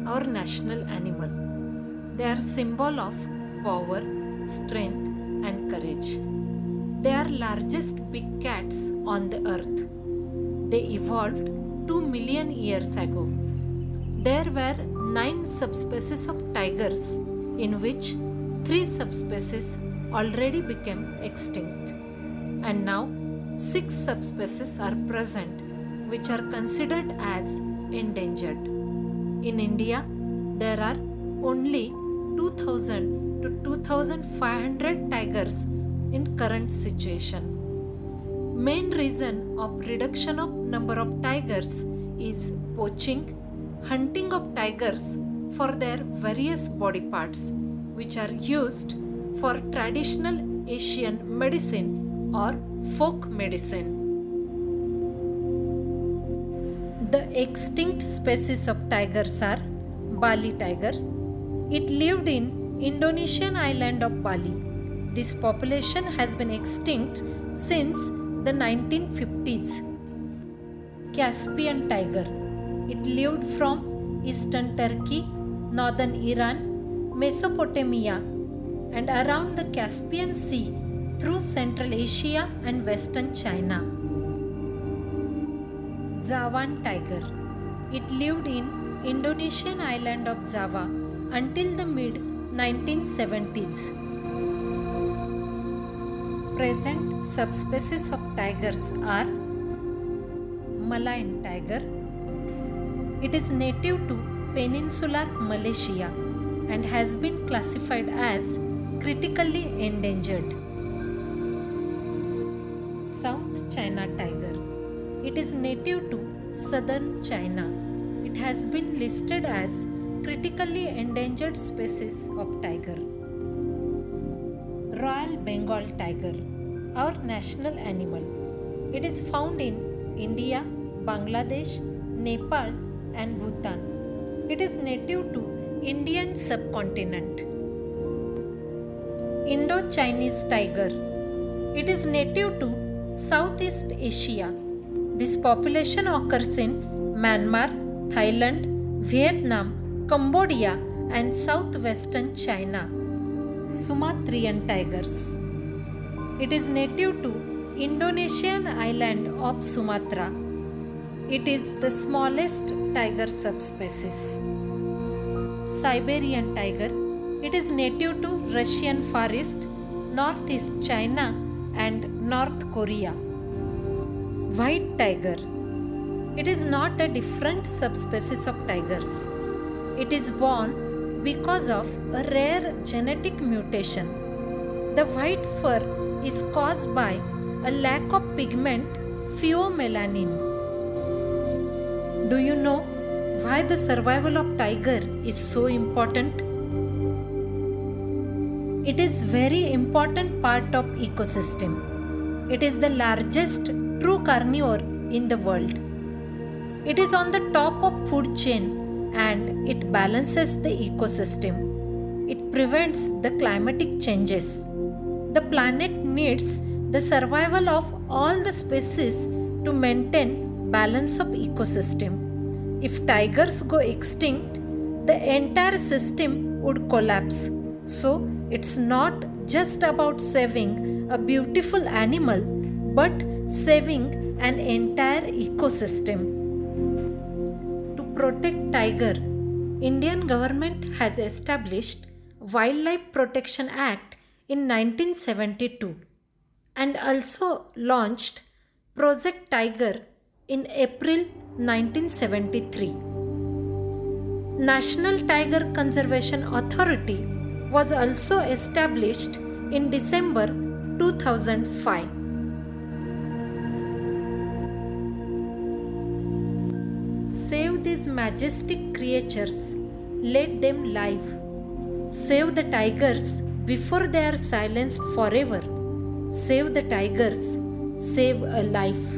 our national animal. They are symbol of power, strength and courage. They are largest big cats on the earth. They evolved 2 million years ago. There were 9 subspecies of tigers, in which 3 subspecies already became extinct. And now 6 subspecies are present, which are considered as endangered. In India, there are only 2000 to 2500 tigers in current situation. Main reason of reduction of number of tigers is poaching, hunting of tigers for their various body parts, which are used for traditional Asian medicine or folk medicine. The extinct species of tigers are Bali tiger. It lived in Indonesian island of Bali. This population has been extinct since the 1950s. Caspian tiger. It lived from eastern Turkey, northern Iran, Mesopotamia, and around the Caspian Sea through Central Asia and Western China. Javan tiger. It lived in Indonesian island of Java until the mid 1970s. Present subspecies of tigers are Malayan tiger. It is native to peninsular Malaysia and has been classified as critically endangered. South China tiger. It is native to southern China. It has been listed as critically endangered species of tiger. Royal Bengal tiger, our national animal. It is found in India, Bangladesh, Nepal and Bhutan. It is native to Indian subcontinent. Indo-Chinese tiger. It is native to Southeast Asia. This population occurs in Myanmar, Thailand, Vietnam, Cambodia and southwestern China. Sumatran tigers. It is native to Indonesian island of Sumatra. It is the smallest tiger subspecies. Siberian tiger. It is native to Russian Far East, Northeast China and North Korea. White tiger. It is not a different subspecies of tigers. It is born because of a rare genetic mutation. The white fur is caused by a lack of pigment pheomelanin. Do you know why the survival of tiger is so important? It is very important part of ecosystem. It is the largest true carnivore in the world. It is on the top of food chain and it balances the ecosystem. It prevents the climatic changes. The planet needs the survival of all the species to maintain balance of ecosystem. If tigers go extinct, the entire system would collapse. So it's not just about saving a beautiful animal, but saving an entire ecosystem. To protect tiger, Indian government has established Wildlife Protection Act in 1972 and also launched Project Tiger in April 1973. National Tiger Conservation Authority was also established in December 2005. Save these majestic creatures, let them live. Save the tigers before they are silenced forever. Save the tigers, save a life.